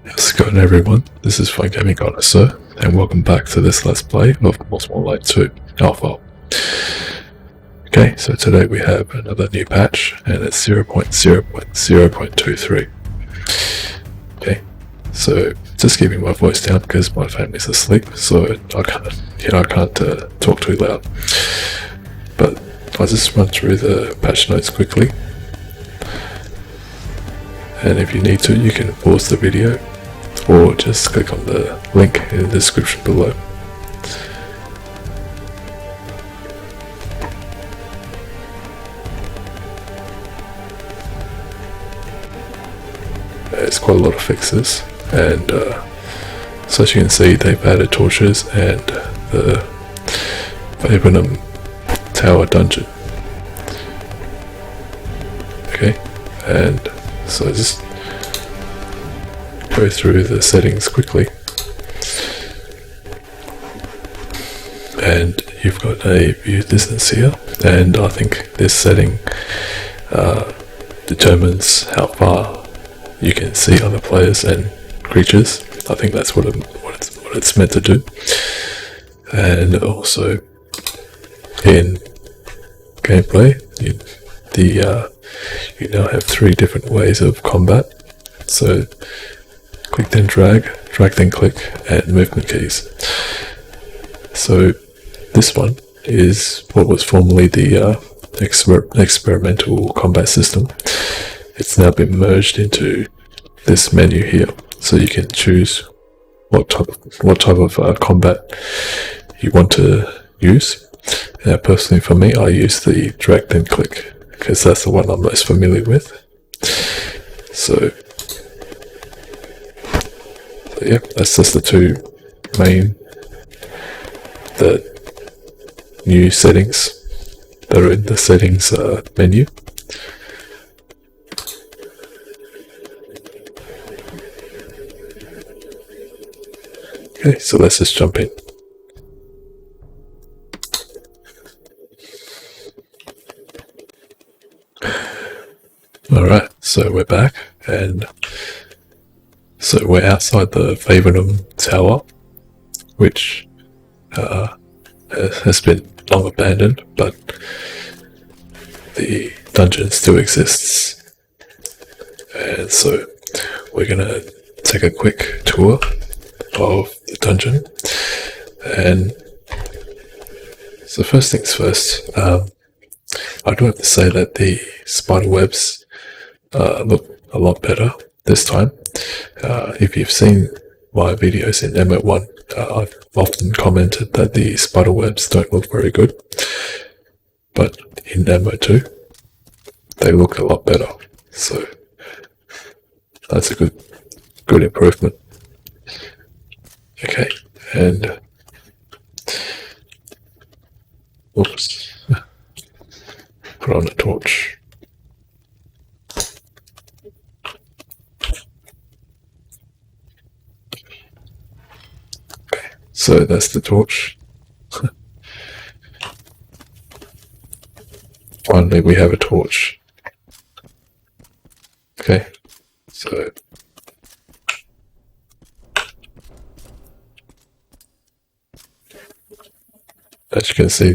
How's it going, everyone? This is Fun Gaming Connoisseur, and welcome back to this Let's Play of More Light 2 Alpha. Okay, so today we have another new patch, and it's 0.0.0.23. Okay, so just keeping my voice down because my family's asleep, so I can't talk too loud. But I'll just run through the patch notes quickly. And if you need to, you can pause the video or just click on the link in the description below. There's quite a lot of fixes, and so as you can see, they've added torches and the Fabernum tower dungeon. Okay, and so just go through the settings quickly, and you've got a view distance here, and I think this setting determines how far you can see other players and creatures. I think that's what it's meant to do. And also in gameplay, you now have 3 different ways of combat. So click then drag then click, and movement keys. So this one is what was formerly the experimental combat system. It's now been merged into this menu here, so you can choose what type of combat you want to use. Now, personally, for me, I use the drag then click because that's the one I'm most familiar with. So yeah, that's just the 2 main new settings that are in the settings menu. Okay, so let's just jump in. Alright, so we're back, and so we're outside the Fabernum tower, which has been long abandoned, but the dungeon still exists. And so we're gonna take a quick tour of the dungeon. And so first things first, I do have to say that the spider webs look a lot better this time. If you've seen my videos in Ep10, I've often commented that the spider webs don't look very good, but in Ep2 they look a lot better, so that's a good improvement. Okay, and oops, put on a torch. Okay, so that's the torch. Finally, we have a torch. Okay, so as you can see,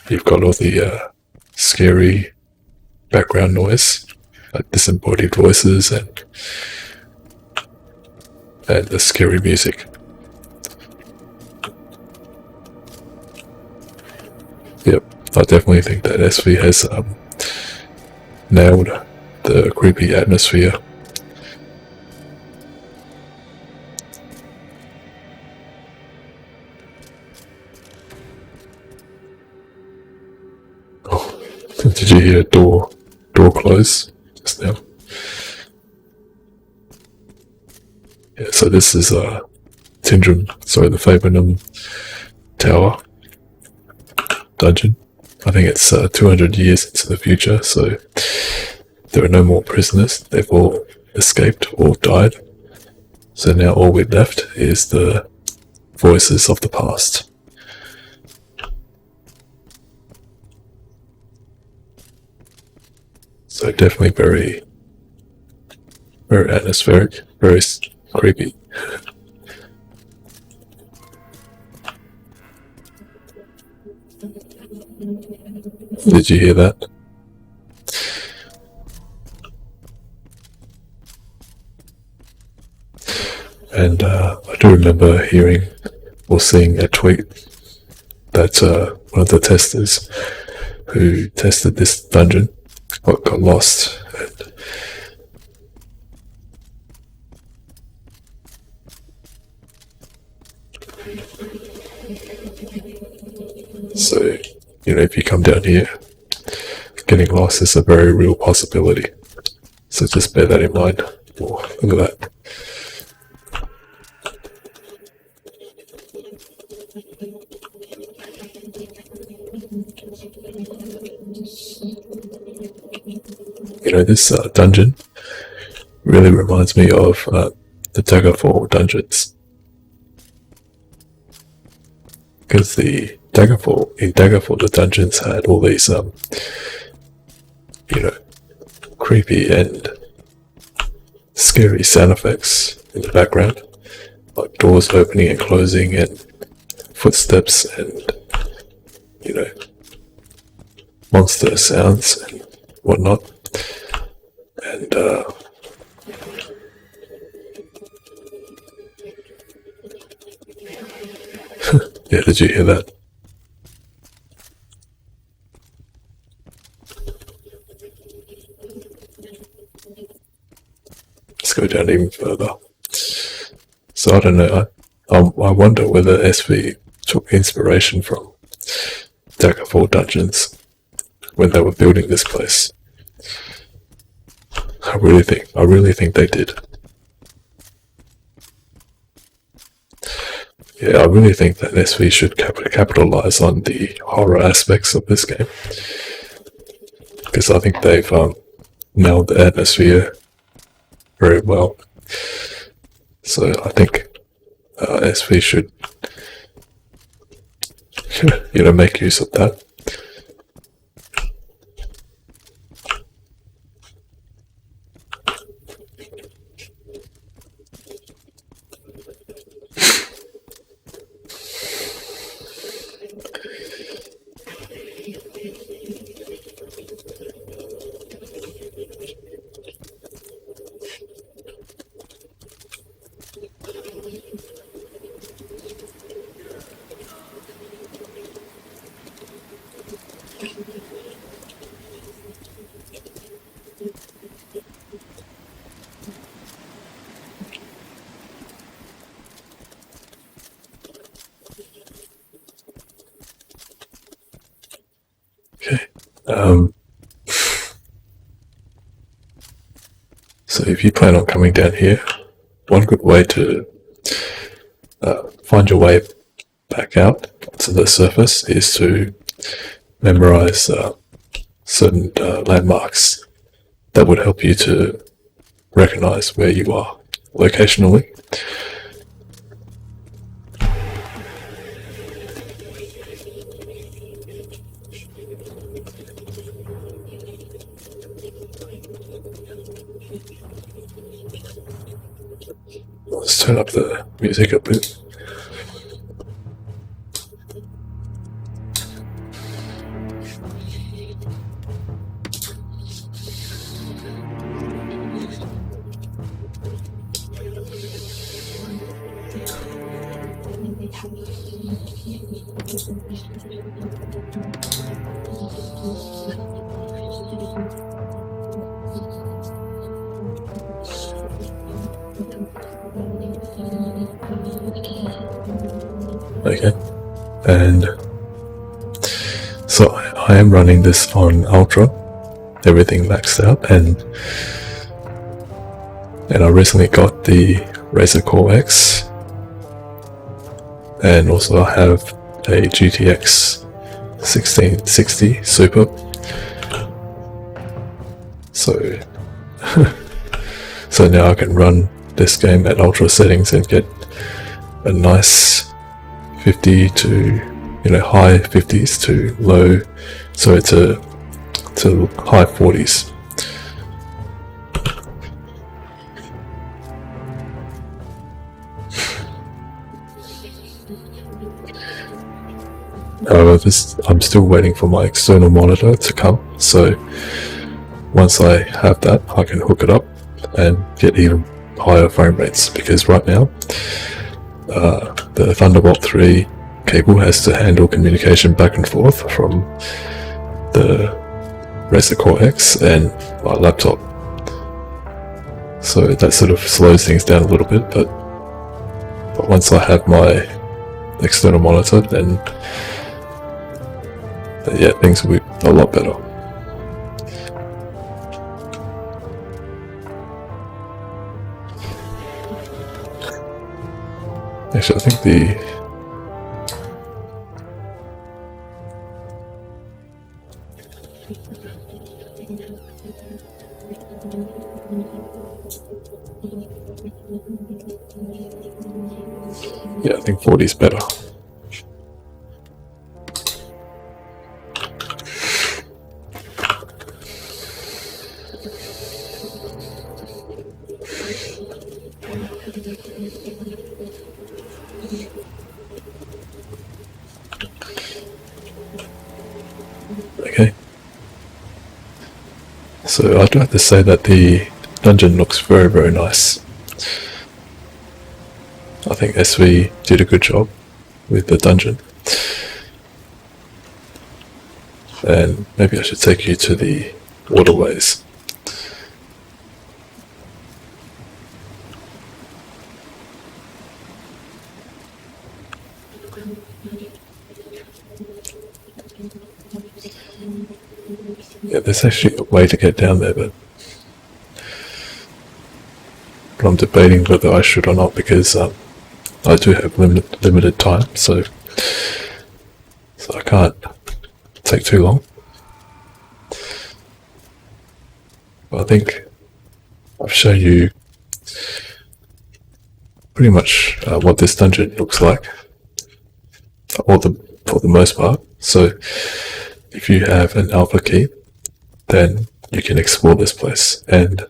you've got all the scary background noise, like disembodied voices and the scary music. Yep, I definitely think that SV has nailed the creepy atmosphere. Oh, did you hear a door close just now? Yeah, so this is the Fabernum tower dungeon. I think it's 200 years into the future, so there are no more prisoners. They've all escaped or died. So now all we're left is the voices of the past. So definitely very, very atmospheric, very creepy. Did you hear that? And I do remember hearing or seeing a tweet that one of the testers who tested this dungeon got lost. And so, if you come down here, getting lost is a very real possibility. So just bear that in mind. Oh, look at that. This dungeon really reminds me of the Daggerfall dungeons. Because in Daggerfall the dungeons had all these, creepy and scary sound effects in the background. Like doors opening and closing and footsteps and, monster sounds and whatnot. And yeah, did you hear that? Let's go down even further. So I don't know, I wonder whether SV took inspiration from Daggerfall dungeons when they were building this place. I really think they did. Yeah, I really think that SV should capitalize on the horror aspects of this game, because I think they've nailed the atmosphere very well. So I think SV should, make use of that. Okay. So if you plan on coming down here, one good way to find your way back out to the surface is to memorize certain landmarks that would help you to recognize where you are locationally. Let's turn up the music a bit. Okay, and so I am running this on Ultra, everything maxed out, and I recently got the Razer Core X, and also I have a GTX 1660 Super. So so now I can run this game at Ultra settings and get a nice 50 to high 50s to low, so to high 40s I'm still waiting for my external monitor to come, so once I have that, I can hook it up and get even higher frame rates, because right now the Thunderbolt 3 cable has to handle communication back and forth from the Razer Core X and my laptop, so that sort of slows things down a little bit, but once I have my external monitor, then yeah, things will be a lot better. Actually, I think I think 40 is better. Okay. So I do have to say that the dungeon looks very, very nice. I think SV did a good job with the dungeon. And maybe I should take you to the waterways. Yeah, there's actually a way to get down there, but I'm debating whether I should or not, because I do have limited time, so I can't take too long. But I think I've shown you pretty much what this dungeon looks like, for the most part. So if you have an alpha key, then you can explore this place. And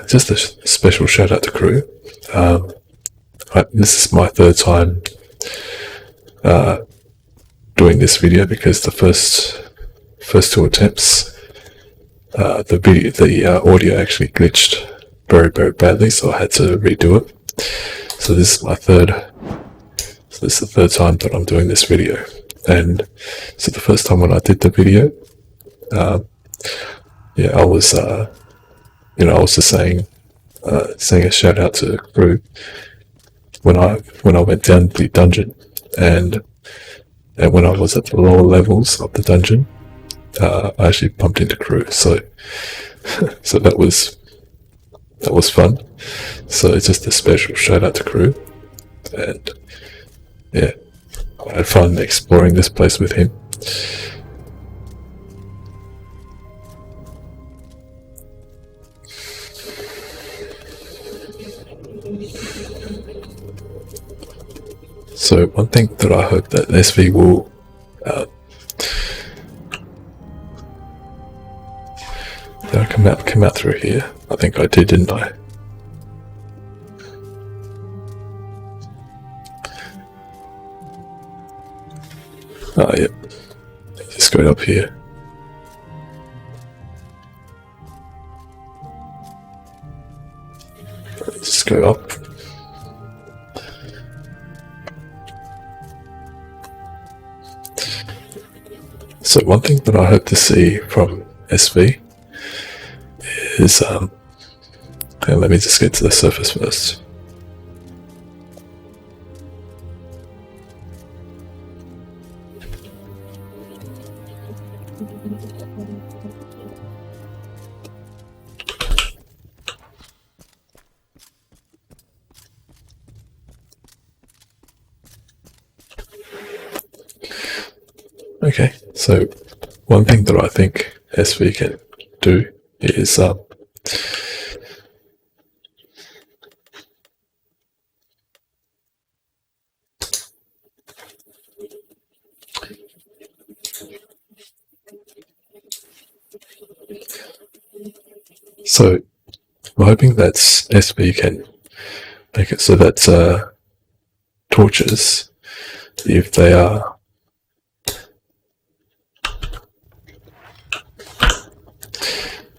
just a special shout out to crew. This is my third time doing this video, because the first two attempts, the audio actually glitched very, very badly, so I had to redo it. So this is the third time that I'm doing this video. And so the first time when I did the video, I was just saying a shout out to crew when I went down the dungeon, and when I was at the lower levels of the dungeon, I actually bumped into crew. So so that was fun. So it's just a special shout out to crew, and yeah, I had fun exploring this place with him. So one thing that I hope that SV will did I come out through here? I think I did, didn't I? Oh, yep. Just go up here. Just go up. So one thing that I hope to see from SV is, let me just get to the surface first. Okay, so one thing that I think SV can do is so I'm hoping that SV can make it so that torches, if they are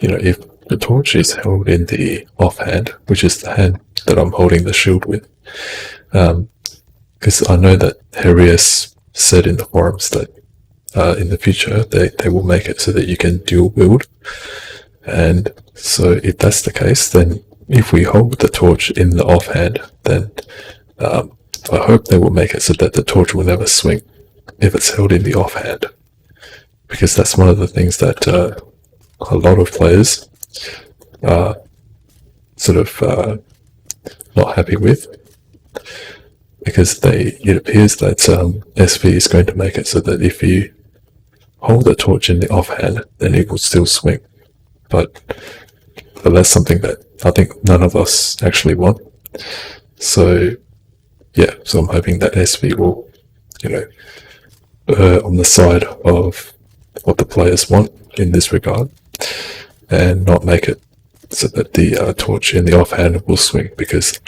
if the torch is held in the offhand, which is the hand that I'm holding the shield with, because I know that Herius said in the forums that in the future they will make it so that you can dual wield. And so if that's the case, then if we hold the torch in the offhand, then I hope they will make it so that the torch will never swing if it's held in the offhand, because that's one of the things that a lot of players are sort of not happy with, because it appears that SV is going to make it so that if you hold the torch in the offhand, then it will still swing. But that's something that I think none of us actually want. So yeah, so I'm hoping that SV will, err on the side of what the players want in this regard, and not make it so that the torch in the offhand will swing, because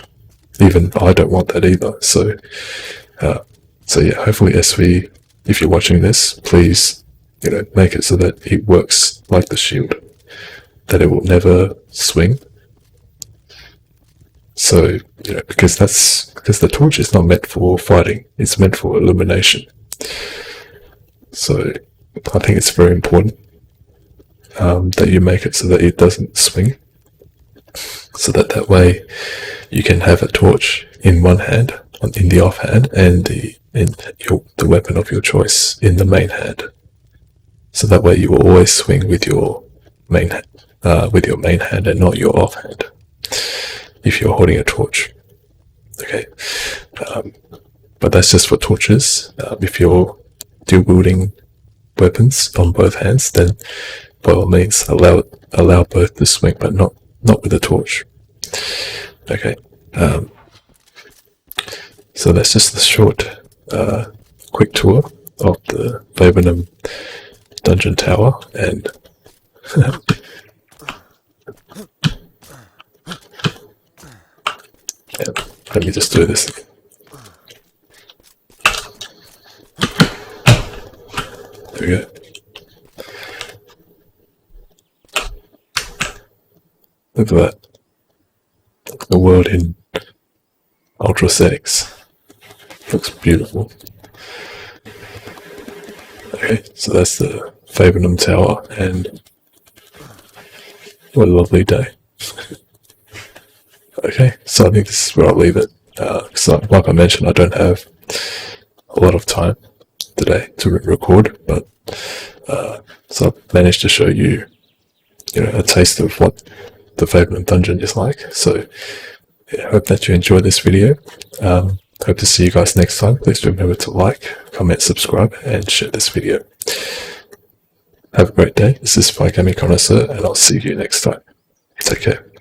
even I don't want that either. So yeah, hopefully SV, if you're watching this, please, make it so that it works like the shield, that it will never swing. So, because the torch is not meant for fighting, it's meant for illumination. So I think it's very important that you make it so that it doesn't swing, so that way you can have a torch in one hand, in the offhand, and the weapon of your choice in the main hand. So that way you will always swing with your main hand and not your offhand, if you're holding a torch. Okay, but that's just for torches. If you're dual wielding weapons on both hands, then by all means allow both to swing, but not with a torch. Okay, so that's just a short, quick tour of the Fabernum dungeon tower, and let me just do this again. There we go. Look at that. Look at the world in ultra settings. Looks beautiful. Okay, so that's the Fabernum Tower, and what a lovely day. Okay, so I think this is where I'll leave it. So, like I mentioned, I don't have a lot of time today to record, but so I've managed to show you, a taste of what the Fabernum dungeon is like. So, yeah, I hope that you enjoyed this video. Hope to see you guys next time. Please remember to like, comment, subscribe, and share this video. Have a great day. This is Gaming Connoisseur, and I'll see you next time. Take care.